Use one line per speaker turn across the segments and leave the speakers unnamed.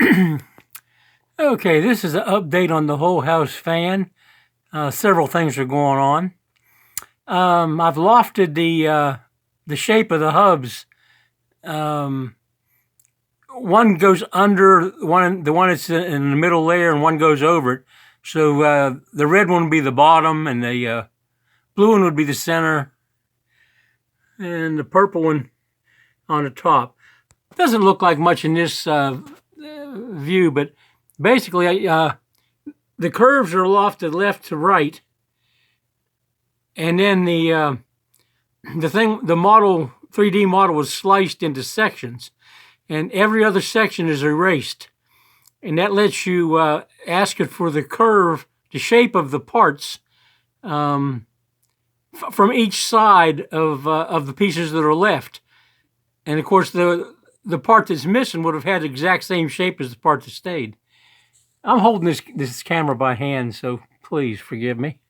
Okay, this is an update on the whole house fan. Several things are going on. I've lofted the shape of the hubs. One goes under the one that's in the middle layer, and one goes over it. So the red one would be the bottom, and the blue one would be the center, and the purple one on the top. Doesn't look like much in this view, but basically, the curves are lofted left to right, and then the model 3D model was sliced into sections, and every other section is erased, and that lets you ask it for the curve, the shape of the parts from each side of the pieces that are left, and of course the part that's missing would have had the exact same shape as the part that stayed. I'm holding this camera by hand, so please forgive me.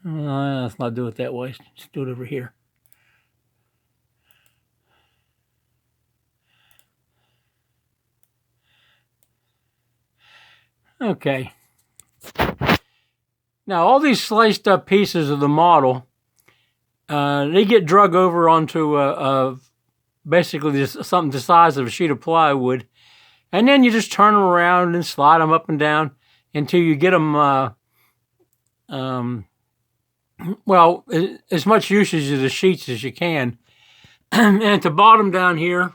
Let's not do it that way. Let's do it over here. Okay. Now, all these sliced up pieces of the model, they get drug over onto basically something the size of a sheet of plywood, and then you just turn them around and slide them up and down until you get them, well, as much usage of the sheets as you can. And at the bottom down here,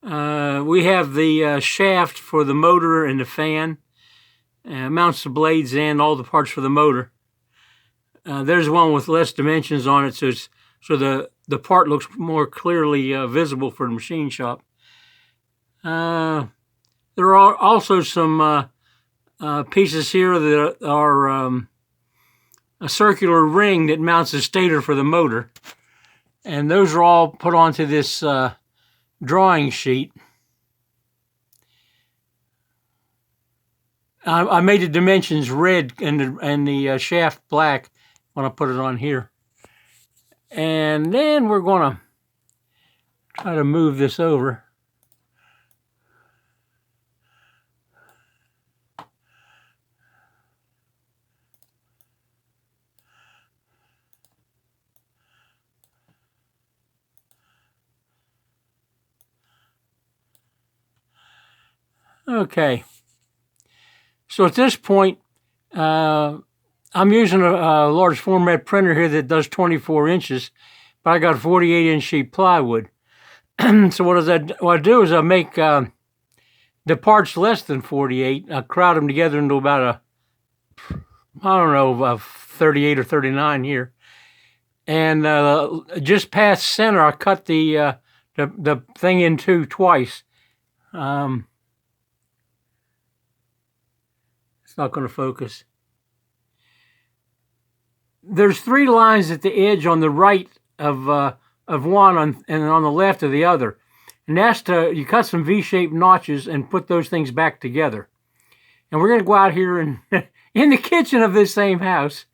we have the shaft for the motor and the fan. Mounts the blades and all the parts for the motor. There's one with less dimensions on it, so the part looks more clearly visible for the machine shop. There are also some pieces here that are a circular ring that mounts the stator for the motor, and those are all put onto this drawing sheet. I made the dimensions red and the shaft black when I put it on here. And then we're going to try to move this over. Okay. So at this point, I'm using a large format printer here that does 24 inches, but I got a 48-inch sheet plywood. So what I do is I make the parts less than 48. I crowd them together into about a 38 or 39 here. And just past center, I cut the thing in two twice. Not going to focus. There's three lines at the edge on the right of one and on the left of the other, and that's you cut some V-shaped notches and put those things back together. And we're going to go out here and in the kitchen of this same house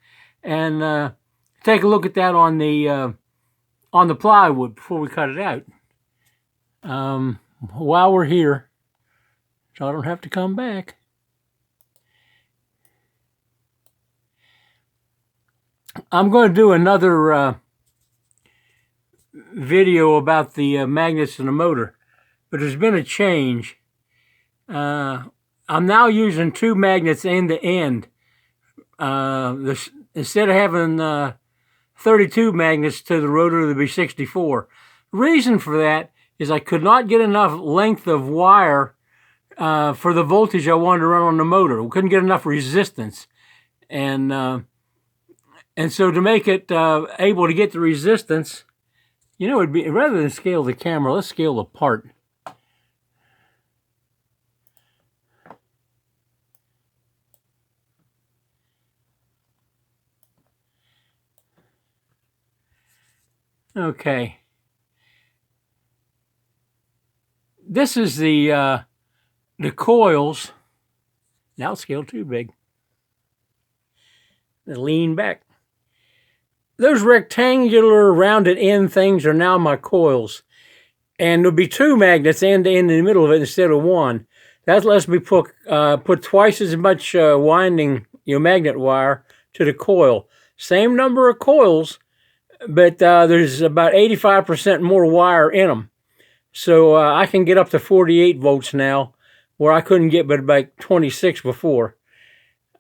and take a look at that on the plywood before we cut it out. While we're here, so I don't have to come back. I'm going to do another video about the magnets in the motor, but there's been a change. I'm now using two magnets end to end. Instead of having 32 magnets to the rotor, there'll be 64. Reason for that is I could not get enough length of wire for the voltage I wanted to run on the motor. We couldn't get enough resistance, and so to make it able to get the resistance, you know, it'd be, rather than scale the camera, let's scale the part. Okay. This is the coils. Now scale too big. They lean back. those rectangular rounded end things are now my coils. And there'll be 2 magnets end to end in the middle of it instead of 1. That lets me put twice as much winding, magnet wire to the coil. Same number of coils, but there's about 85% more wire in them. So I can get up to 48 volts now, where I couldn't get but about 26 before.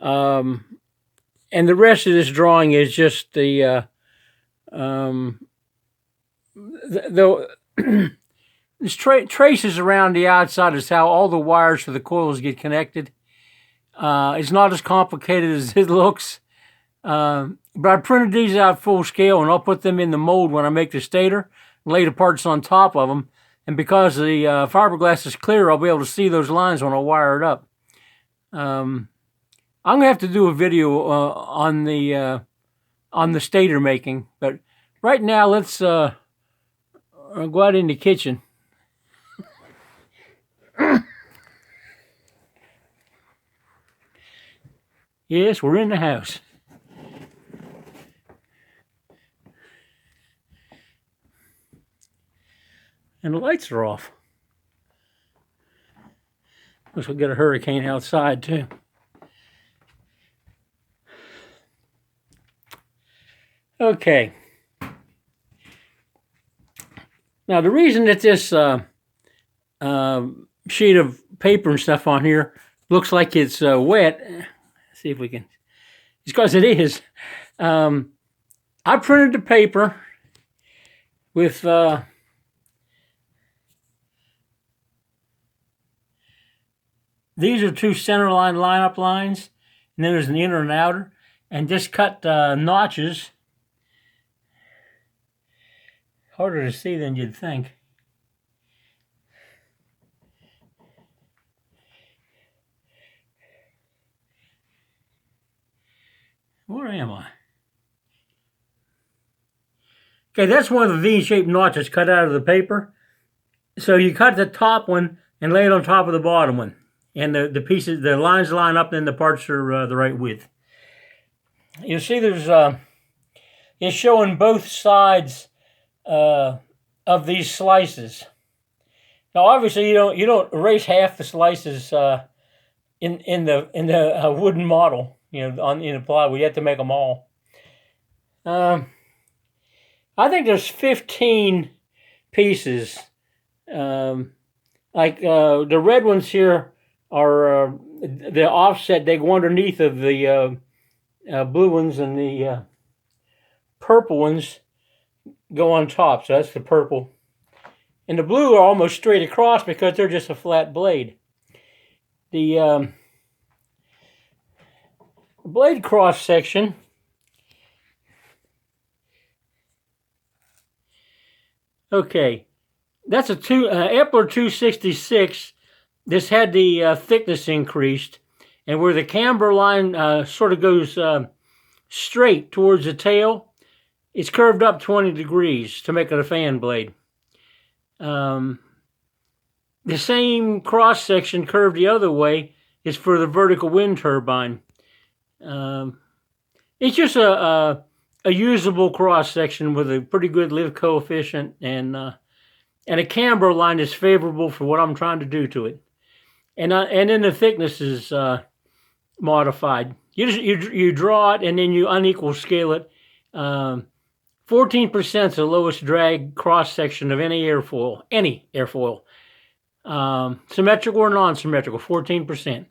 And the rest of this drawing is just the this traces around the outside is how all the wires for the coils get connected. It's not as complicated as it looks. But I printed these out full scale, and I'll put them in the mold when I make the stator, lay the parts on top of them. And because the fiberglass is clear, I'll be able to see those lines when I wire it up. I'm going to have to do a video on the stator making. But right now, let's go out in the kitchen. Yes, we're in the house. And the lights are off. Looks like we got a hurricane outside too. Okay. Now the reason that this sheet of paper and stuff on here looks like it's wet, let's see if we can, it's because it is. I printed the paper with these are 2 centerline lineup lines, and then there's an inner and outer, and just cut notches. Harder to see than you'd think. Where am I? Okay, that's one of the V-shaped notches cut out of the paper. So you cut the top one and lay it on top of the bottom one. And the pieces, the lines line up, and the parts are the right width. You see there's, it's showing both sides of these slices. Now obviously you don't erase half the slices in the wooden model, in the plywood. You have to make them all. I think there's 15 pieces. Like the red ones here are the offset. They go underneath of the blue ones, and the purple ones go on top. So that's the purple. And the blue are almost straight across because they're just a flat blade. The blade cross section okay, that's a Epler 266. This had the thickness increased, and where the camber line sort of goes straight towards the tail, it's curved up 20 degrees to make it a fan blade. The same cross section curved the other way is for the vertical wind turbine. It's just a usable cross section with a pretty good lift coefficient, and a camber line is favorable for what I'm trying to do to it. And then the thickness is modified. You draw it, and then you unequal scale it. 14% is the lowest drag cross section of any airfoil. Symmetrical or non-symmetrical, 14%.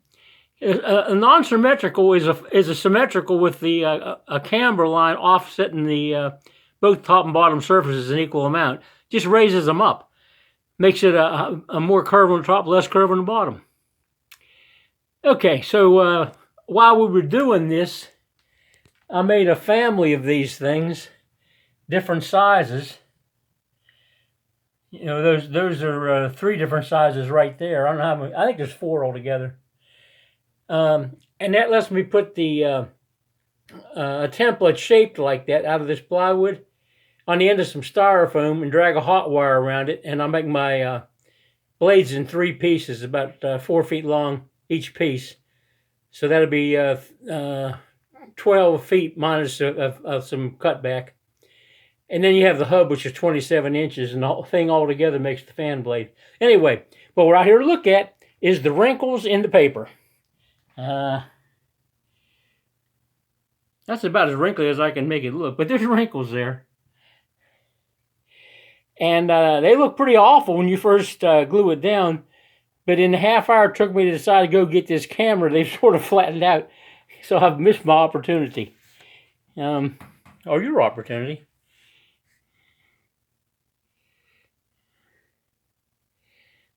A non-symmetrical is a symmetrical with the a camber line offsetting the both top and bottom surfaces an equal amount. Just raises them up, makes it a more curve on the top, less curve on the bottom. Okay, so while we were doing this, I made a family of these things, different sizes. Those are 3 different sizes right there. I don't know how many. I think there's 4 altogether. And that lets me put the a template shaped like that out of this plywood on the end of some styrofoam and drag a hot wire around it, and I'll make my blades in 3 pieces, about 4 feet long each piece. So that'll be 12 feet minus of some cutback. And then you have the hub, which is 27 inches, and the whole thing all together makes the fan blade. Anyway, what we're out here to look at is the wrinkles in the paper. That's about as wrinkly as I can make it look, but there's wrinkles there. And they look pretty awful when you first glue it down, but in the half hour it took me to decide to go get this camera, they've sort of flattened out, so I've missed my opportunity. Or your opportunity.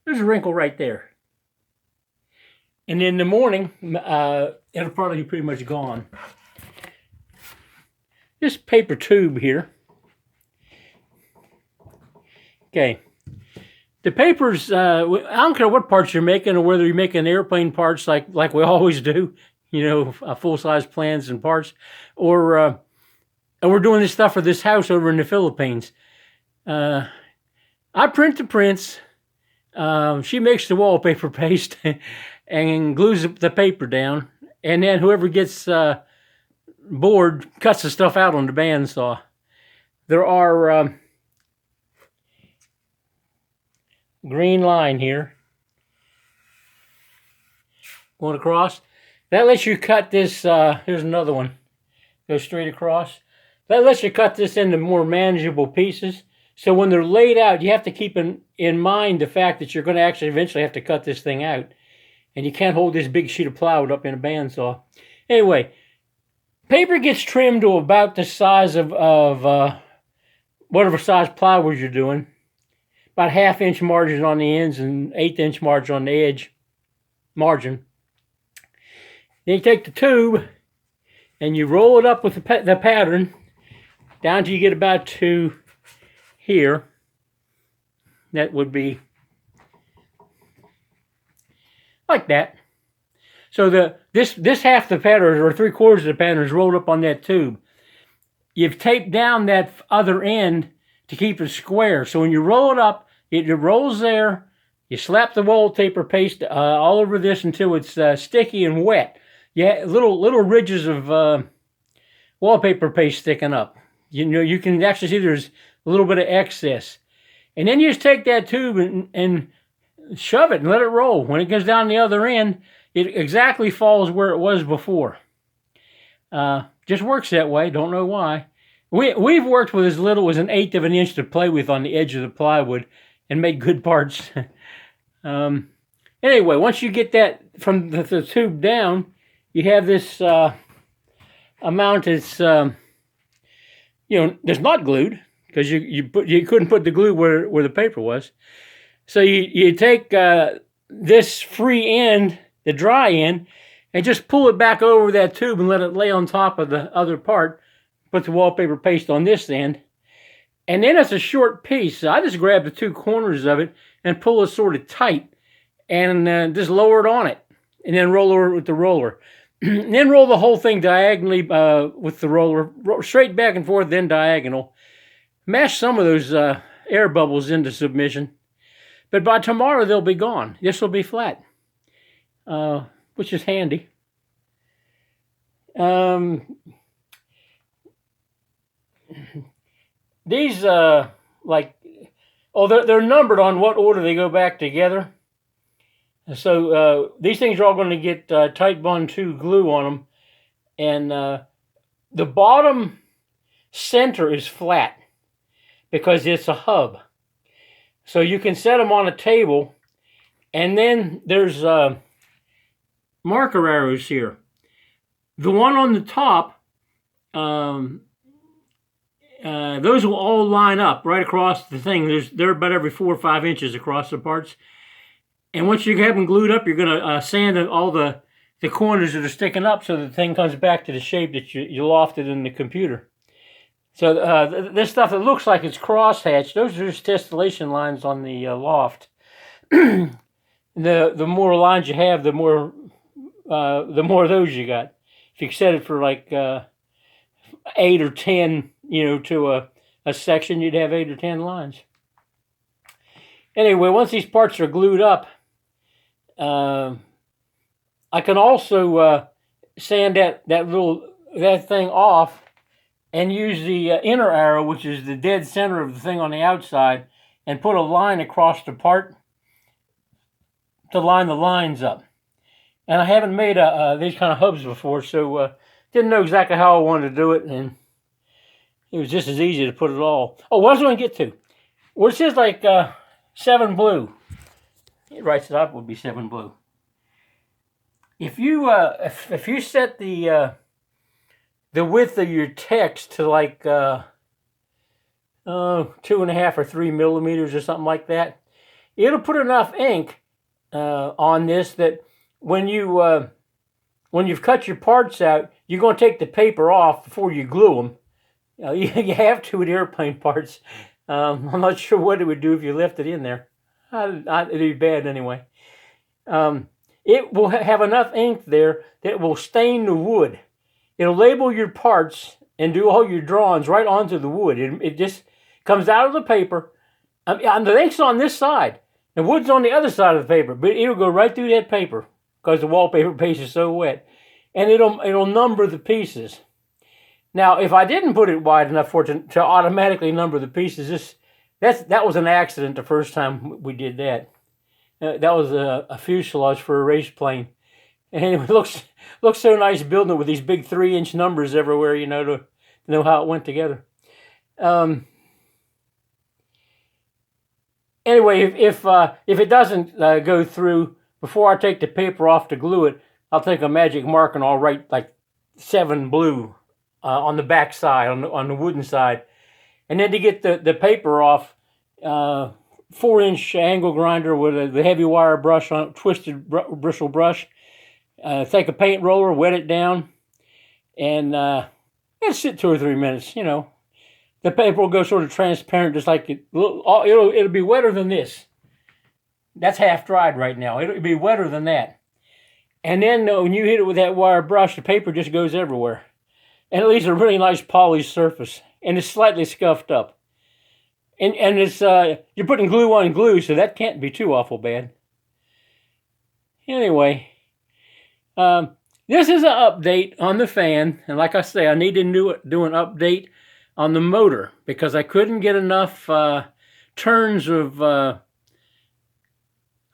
There's a wrinkle right there. And in the morning, it'll probably be pretty much gone. This paper tube here. Okay. The papers, I don't care what parts you're making or whether you're making airplane parts like we always do, you know, full-size plans and parts, or we're doing this stuff for this house over in the Philippines. I print the prints. She makes the wallpaper paste and glues the paper down, and then whoever gets bored cuts the stuff out on the bandsaw. There are green line here going across. That lets you cut this. Here's another one. Go straight across. That lets you cut this into more manageable pieces. So when they're laid out, you have to keep in mind the fact that you're going to actually eventually have to cut this thing out. And you can't hold this big sheet of plywood up in a bandsaw. Anyway, paper gets trimmed to about the size of whatever size plywood you're doing. About 1/2 inch margin on the ends and 1/8 inch margin on the edge margin. Then you take the tube and you roll it up with the pattern down till you get about to here. That would be like that. So this half of the pattern, or 3/4 of the pattern, is rolled up on that tube. You've taped down that other end to keep it square. So when you roll it up, it rolls there. You slap the wallpaper paste all over this until it's sticky and wet. Yeah, little ridges of wallpaper paste sticking up. You know, you can actually see there's a little bit of excess. And then you just take that tube and shove it and let it roll. When it goes down the other end, it exactly falls where it was before. Just works that way. Don't know why. We've worked with as little as 1/8 of an inch to play with on the edge of the plywood and made good parts. Anyway, once you get that from the tube down, you have this amount that's that's not glued, because you couldn't put the glue where the paper was. So you take this free end, the dry end, and just pull it back over that tube and let it lay on top of the other part. Put the wallpaper paste on this end. And then it's a short piece. So I just grab the 2 corners of it and pull it sort of tight and just lower it on it. And then roll over it with the roller. And then roll the whole thing diagonally with the roller, straight back and forth, then diagonal. Mash some of those air bubbles into submission. But by tomorrow, they'll be gone. This will be flat, which is handy. These, they're numbered on what order they go back together. So these things are all going to get Titebond 2 glue on them. And the bottom center is flat because it's a hub. So you can set them on a table. And then there's marker arrows here. The one on the top, those will all line up right across the thing. They're about every 4 or 5 inches across the parts. And once you have them glued up, you're going to sand all the corners that are sticking up so the thing comes back to the shape that you lofted in the computer. So this stuff that looks like it's crosshatched, those are just tessellation lines on the loft. The more lines you have, the more of those you got. If you set it for like 8 or 10, to a section, you'd have 8 or 10 lines. Anyway, once these parts are glued up, I can also sand that little that thing off and use the inner arrow, which is the dead center of the thing on the outside, and put a line across the part to line the lines up. And I haven't made these kind of hubs before, so didn't know exactly how I wanted to do it, and it was just as easy to put it all. Oh, what was I going to get to? Well, it says like 7 blue. It writes it up, it would be 7 blue. If you if you set the width of your text to like 2.5 or 3 millimeters or something like that, it'll put enough ink on this that when you've cut your parts out, you're going to take the paper off before you glue them. You have to with airplane parts. I'm not sure what it would do if you left it in there. It'd be bad anyway. It will have enough ink there that it will stain the wood. It'll label your parts and do all your drawings right onto the wood. It just comes out of the paper. The ink's on this side. The wood's on the other side of the paper, but it'll go right through that paper because the wallpaper page is so wet. And it'll number the pieces. Now, if I didn't put it wide enough for it to automatically number the pieces, that was an accident the first time we did that. That was a fuselage for a race plane. And it looks so nice building it with these big 3-inch numbers everywhere, you know, to know how it went together. Anyway, if it doesn't go through, before I take the paper off to glue it, I'll take a magic marker and I'll write like 7 blue on the back side, on the wooden side. And then to get the paper off, 4-inch angle grinder with the heavy wire brush on it, twisted bristle brush. Take a paint roller, wet it down, and it'll sit 2 or 3 minutes. You know, the paper will go sort of transparent, just like it'll be wetter than this. That's half dried right now. It'll be wetter than that. And then when you hit it with that wire brush, the paper just goes everywhere, and it leaves a really nice polished surface, and it's slightly scuffed up. And it's you're putting glue on glue, so that can't be too awful bad. Anyway, this is an update on the fan, and like I say, I need to do an update on the motor because I couldn't get enough turns of.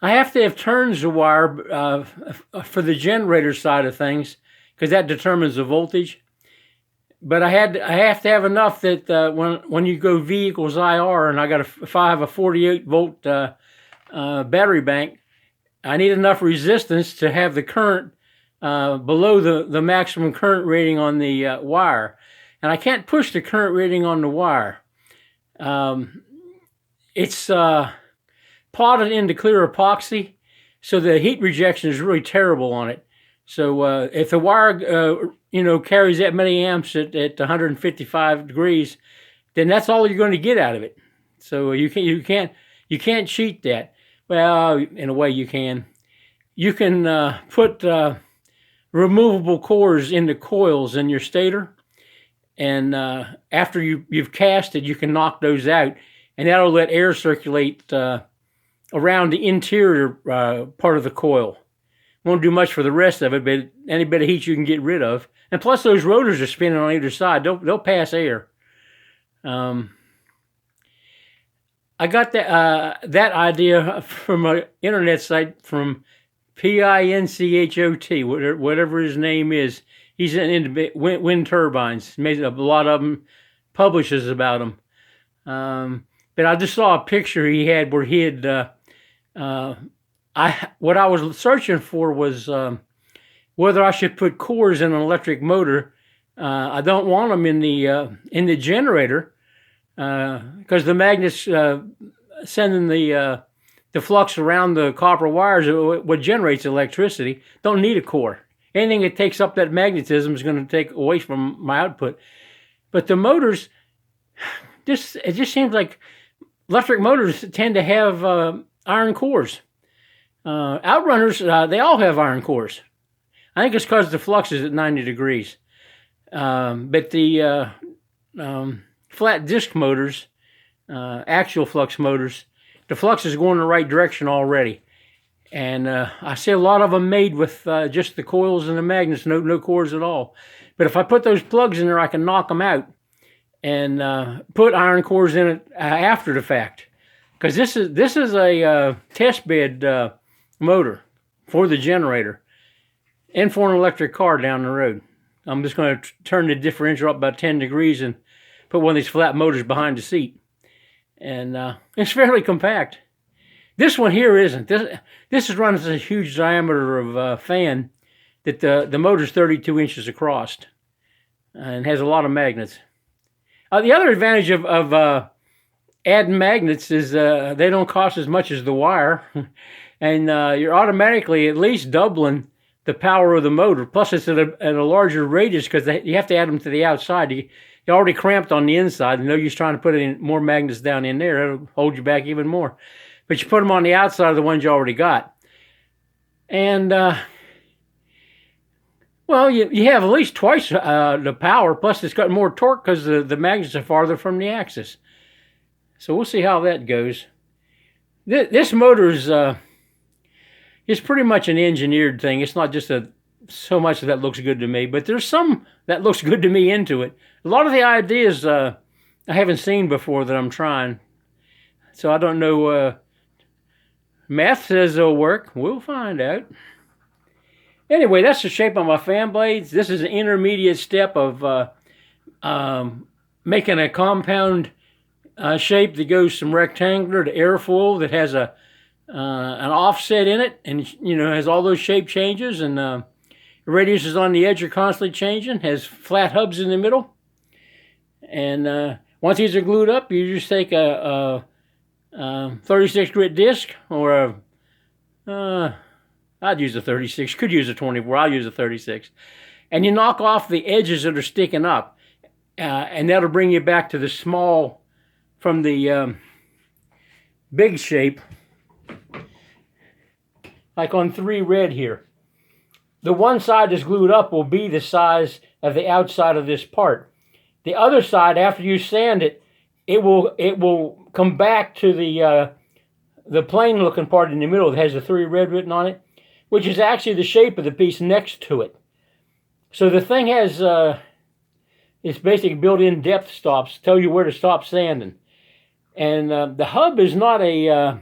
I have to have turns of wire for the generator side of things because that determines the voltage. But I have to have enough that when you go V equals IR, and if I have a 48 volt battery bank, I need enough resistance to have the current below the maximum current rating on the wire. And I can't push the current rating on the wire. It's potted into clear epoxy, so the heat rejection is really terrible on it. So if the wire carries that many amps at 155 degrees, then that's all you're going to get out of it. So you can't cheat that. Well, in a way you can. You can put removable cores into coils in your stator, and after you've cast it, you can knock those out, and that'll let air circulate around the interior part of the coil. Won't do much for the rest of it, but any bit of heat you can get rid of. And plus those rotors are spinning on either side. They'll pass air. I got that idea from an internet site from Pinchot, whatever his name is. He's into wind turbines. Made a lot of them, publishes about them. But I just saw a picture he had where he had... what I was searching for was whether I should put cores in an electric motor. I don't want them in the generator because the magnets sending the flux around the copper wires, what generates electricity, don't need a core. Anything that takes up that magnetism is going to take away from my output. But the motors, it just seems like electric motors tend to have iron cores. Outrunners, they all have iron cores. I think it's because the flux is at 90 degrees. But the flat disc motors, axial flux motors, the flux is going in the right direction already. And I see a lot of them made with just the coils and the magnets, no cores at all. But if I put those plugs in there, I can knock them out and put iron cores in it after the fact. Because this is a test bed motor for the generator and for an electric car down the road. I'm just going to turn the differential up about 10 degrees and put one of these flat motors behind the seat. And it's fairly compact. This one here isn't. This is running a huge diameter of fan that the motor's 32 inches across and has a lot of magnets. The other advantage of adding magnets is they don't cost as much as the wire, and you're automatically at least doubling the power of the motor. Plus, it's at a larger radius because you have to add them to the outside. You're already cramped on the inside. No use trying to put in more magnets down in there. It'll hold you back even more. But you put them on the outside of the ones you already got. And, well, you have at least twice the power. Plus, it's got more torque because the magnets are farther from the axis. So we'll see how that goes. This motor is pretty much an engineered thing. It's not just so much that looks good to me, but there's some that looks good to me into it. A lot of the ideas I haven't seen before that I'm trying. So I don't know. Math says it'll work. We'll find out. Anyway, that's the shape of my fan blades. This is an intermediate step of making a compound shape that goes from rectangular to airfoil that has an offset in it, and has all those shape changes, and the radiuses on the edge are constantly changing. Has flat hubs in the middle, and once these are glued up, you just take a 36 grit disc, or I'd use a 36, could use a 24, I'll use a 36. And you knock off the edges that are sticking up, and that'll bring you back to the small from the big shape, like on 3 red here. The one side that's glued up will be the size of the outside of this part. The other side, after you sand it, it will come back to the plain looking part in the middle that has the 3 red written on it, which is actually the shape of the piece next to it. So the thing has it's basically built-in depth stops, tell you where to stop sanding. And the hub is not a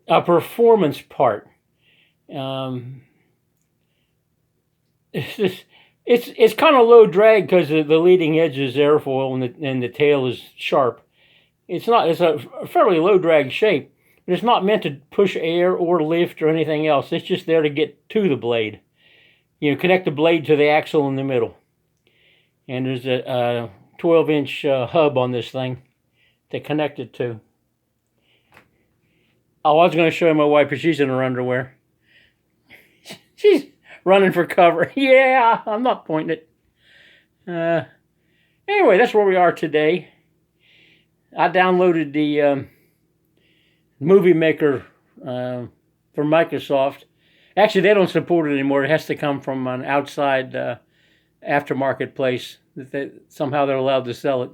performance part. It's kind of low drag because the leading edge is airfoil and the tail is sharp. It's a fairly low drag shape, but it's not meant to push air or lift or anything else. It's just there to get to the blade. Connect the blade to the axle in the middle. And there's a 12-inch hub on this thing to connect it to. Oh, I was going to show my wife, but she's in her underwear. She's running for cover. Yeah, I'm not pointing it. Anyway, that's where we are today. I downloaded the Movie Maker for Microsoft. Actually, they don't support it anymore. It has to come from an outside aftermarket place somehow they're allowed to sell it.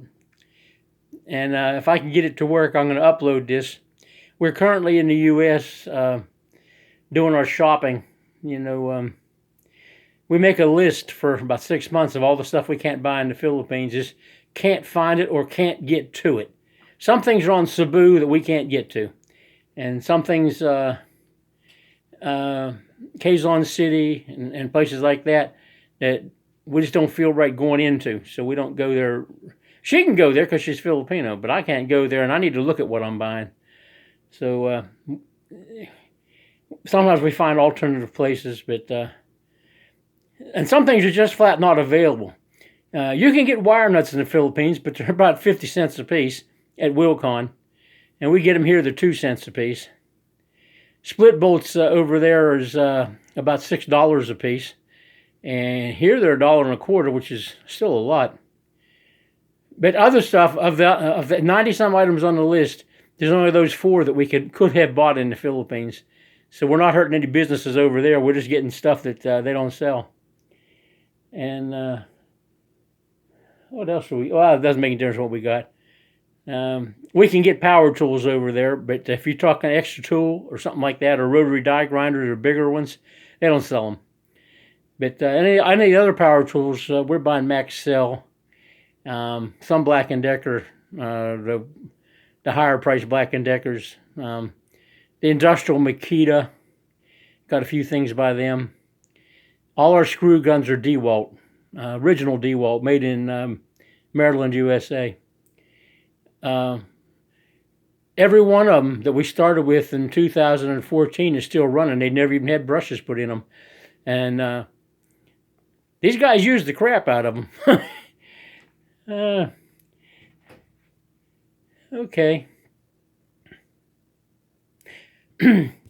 And if I can get it to work, I'm going to upload this. We're currently in the U.S. Doing our shopping. We make a list for about 6 months of all the stuff we can't buy in the Philippines. Just can't find it or can't get to it. Some things are on Cebu that we can't get to. And some things, Quezon City and places like that we just don't feel right going into. So we don't go there. She can go there because she's Filipino, but I can't go there, and I need to look at what I'm buying. So sometimes we find alternative places, but and some things are just flat not available. You can get wire nuts in the Philippines, but they're about 50 cents a piece at Wilcon, and we get them here, they're 2 cents a piece. Split bolts over there is about $6 a piece, and here they're $1.25, which is still a lot. But other stuff, of the 90-some items on the list, there's only those 4 that we could have bought in the Philippines. So we're not hurting any businesses over there. We're just getting stuff that they don't sell. And what else do we... Well, it doesn't make any difference what we got. We can get power tools over there, but if you're talking extra tool or something like that, or rotary die grinders or bigger ones, they don't sell them. But any other power tools, we're buying Maxell, some Black & Decker, the higher price Black & Deckers, the industrial Makita, got a few things by them. All our screw guns are DeWalt, original DeWalt, made in Maryland, USA. Every one of them that we started with in 2014 is still running. They never even had brushes put in them. And these guys use the crap out of them. Okay.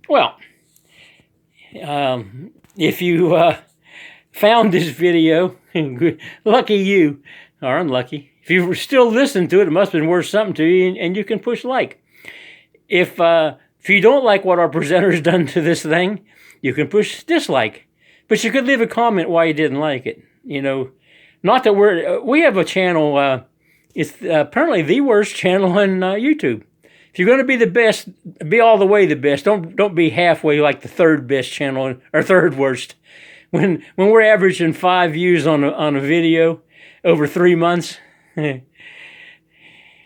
Well, if you found this video, lucky you, or unlucky. If you still listen to it, it must have been worth something to you, and you can push like. If you don't like what our presenter's done to this thing, you can push dislike. But you could leave a comment why you didn't like it. You know, not that we have a channel. It's apparently the worst channel on YouTube. If you're going to be the best, be all the way the best. Don't be halfway like the third best channel or third worst. When we're averaging 5 views on a video over 3 months. Oh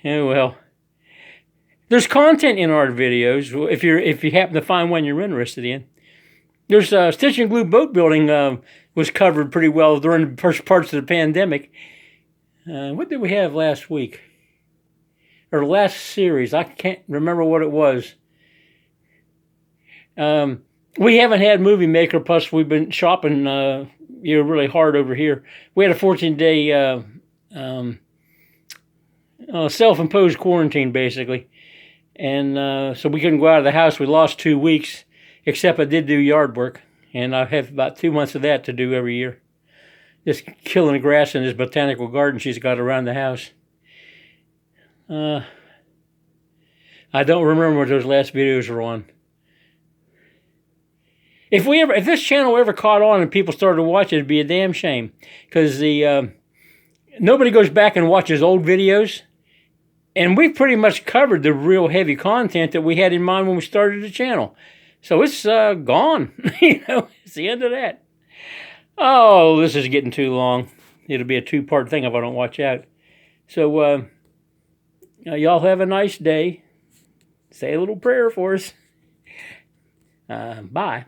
well. There's content in our videos if you happen to find one you're interested in. There's stitch and glue boat building was covered pretty well during the first parts of the pandemic. What did we have last week? Or last series? I can't remember what it was. We haven't had Movie Maker, plus we've been shopping really hard over here. We had a 14-day self-imposed quarantine, basically. And so we couldn't go out of the house. We lost 2 weeks, except I did do yard work. And I have about 2 months of that to do every year. Just killing the grass in this botanical garden she's got around the house. I don't remember what those last videos were on. If this channel ever caught on and people started to watch it, it'd be a damn shame. Because nobody goes back and watches old videos. And we've pretty much covered the real heavy content that we had in mind when we started the channel. So it's gone. It's the end of that. Oh, this is getting too long. It'll be a 2-part thing if I don't watch out. So y'all have a nice day. Say a little prayer for us. Bye.